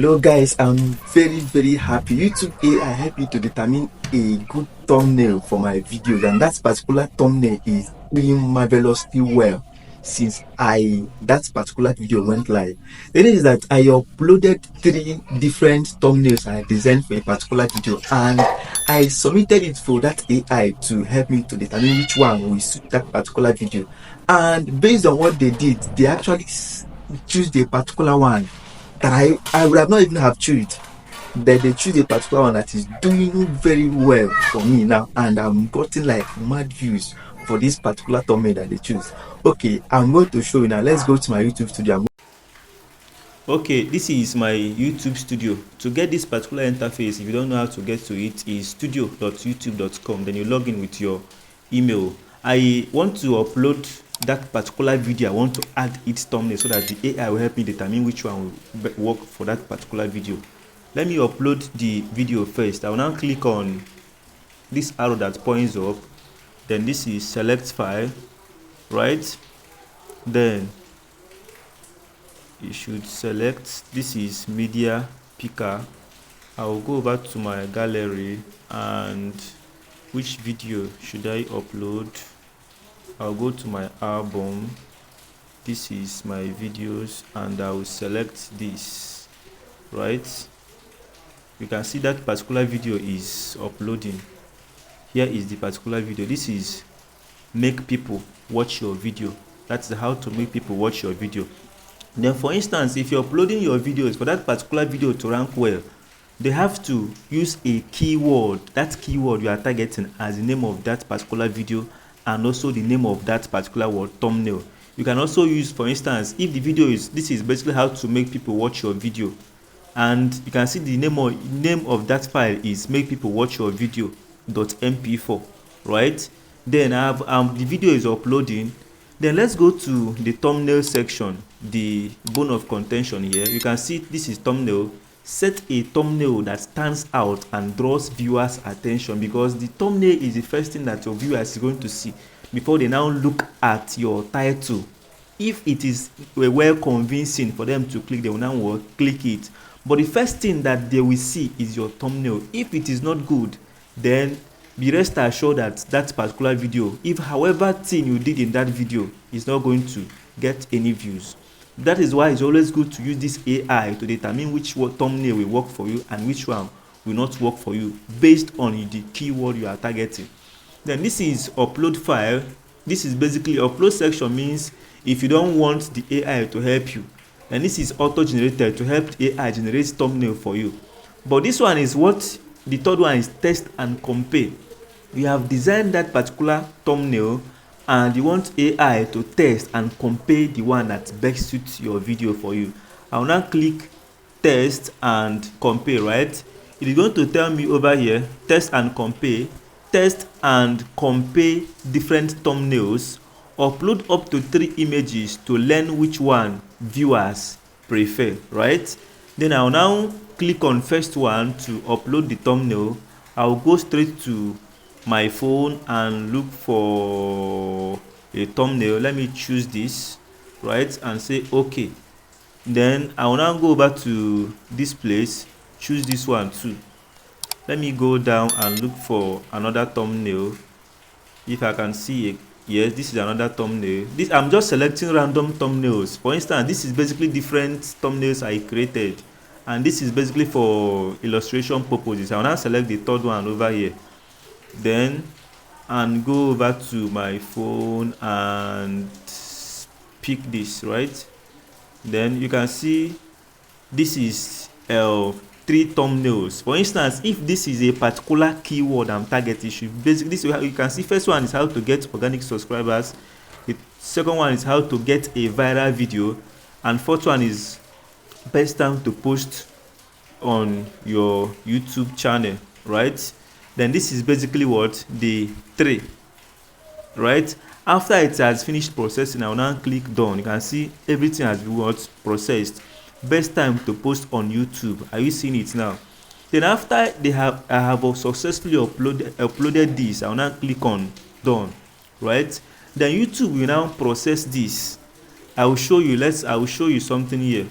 Hello guys, I'm very happy. YouTube AI helped me to determine a good thumbnail for my videos, and that particular thumbnail is doing marvelously well since that particular video went live. The thing is that I uploaded 3 different thumbnails I designed for a particular video, and I submitted it for that AI to help me to determine which one will suit that particular video. And based on what they did, they actually choose the particular one that I would have not even have choose. That they choose a particular one that is doing very well for me now, and I'm getting like mad views for this particular thumbnail that they choose. Okay, I'm going to show you now. Let's go to my YouTube studio. Okay, this is my YouTube studio. To get this particular interface, if you don't know how to get to it, is studio.youtube.com. Then you log in with your email. I want to upload that particular video. I want to add its thumbnail so that the AI will help me determine which one will work for that particular video. Let me upload the video first. I will now click on this arrow that points up. Then this is select file, right? Then you should select, this is media picker. I will go over to my gallery, and which video should I upload? I'll go to my album. This is my videos, and I will select this, right? You can see that particular video is uploading. Here is the particular video. This is make people watch your video. That's how to make people watch your video. Then for instance, if you're uploading your videos, for that particular video to rank well, they have to use a keyword. That keyword you are targeting as the name of that particular video, and also the name of that particular word, thumbnail. You can also use, for instance, if the video is, this is basically how to make people watch your video, and you can see the name of that file is make people watch your video .mp4, right? Then I have the video is uploading. Then let's go to the thumbnail section, the bone of contention here. You can see this is thumbnail. Set a thumbnail that stands out and draws viewers' attention, because the thumbnail is the first thing that your viewers is going to see before they now look at your title. If it is well convincing for them to click, they will now click it. But the first thing that they will see is your thumbnail. If it is not good, then be rest assured that that particular video, if however thing you did in that video, is not going to get any views. That is why it's always good to use this AI to determine which thumbnail will work for you and which one will not work for you based on the keyword you are targeting. Then this is upload file. This is basically upload section, means if you don't want the AI to help you, and this is auto generated to help the AI generate thumbnail for you. But this one is what the third one is test and compare. You have designed that particular thumbnail, and you want AI to test and compare the one that best suits your video for you. I will now click test and compare, right? It is going to tell me over here, test and compare different thumbnails, upload up to 3 images to learn which one viewers prefer, right? Then I will now click on first one to upload the thumbnail. I will go straight to my phone and look for a thumbnail. Let me choose this, right, and say okay. Then I will now go over to this place, choose this one too. Let me go down and look for another thumbnail. If I can see it, yes, this is another thumbnail. This, I'm just selecting random thumbnails. For instance, this is basically different thumbnails I created, and this is basically for illustration purposes. I will now select the third one over here, then and go over to my phone and pick this, right? Then you can see this is 3 thumbnails. For instance, if this is a particular keyword I'm targeting, basically this, you can see first one is how to get organic subscribers, the second one is how to get a viral video, and fourth one is best time to post on your YouTube channel, right? Then this is basically what the 3, right? After it has finished processing, I will now click done. You can see everything has been processed. Best time to post on YouTube. Are you seeing it now? Then after I have successfully uploaded this, I will now click on done, right? Then YouTube will now process this. I will show you something here.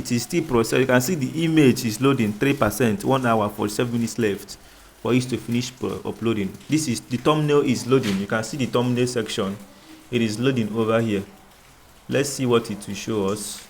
it is still processed. You can see the image is loading 3%, 1 hour 47 minutes left for it to finish uploading. This is the thumbnail is loading. You can see the thumbnail section, it is loading over here. Let's see what it will show us.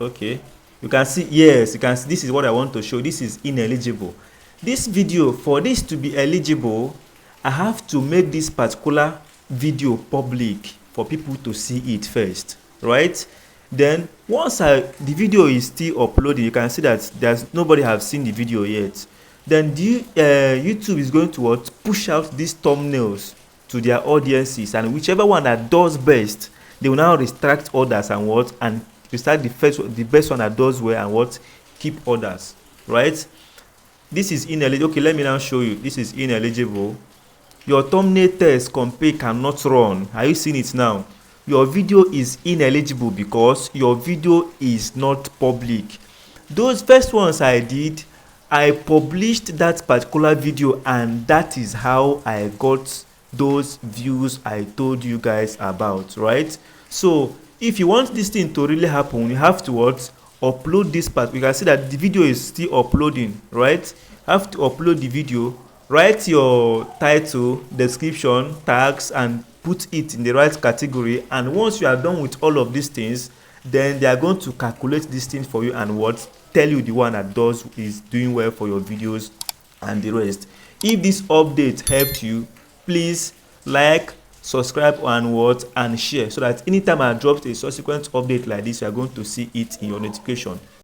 Okay, you can see, yes, you can see, this is what I want to show. This is ineligible. This video, for this to be eligible, I have to make this particular video public for people to see it first, right? Then once the video is still uploading, you can see that there's nobody have seen the video yet. Then YouTube is going to what, push out these thumbnails to their audiences, and whichever one that does best, they will now restrict others and what, and restrict the best one that does well and what, keep others, right? This is ineligible. Okay, let me now show you. This is ineligible. Your thumbnail test compare cannot run. Are you seeing it now? Your video is ineligible because your video is not public. Those first ones I did, I published that particular video, and that is how I got those views I told you guys about, right? So if you want this thing to really happen, you have to what, upload this part. We can see that the video is still uploading, right? Have to upload the video, write your title, description, tags, and put it in the right category. And once you are done with all of these things, then they are going to calculate this thing for you and what, tell you the one that is doing well for your videos and the rest. If this update helped you, please like, subscribe, and what, and share, so that anytime I drop a subsequent update like this, you are going to see it in your notification.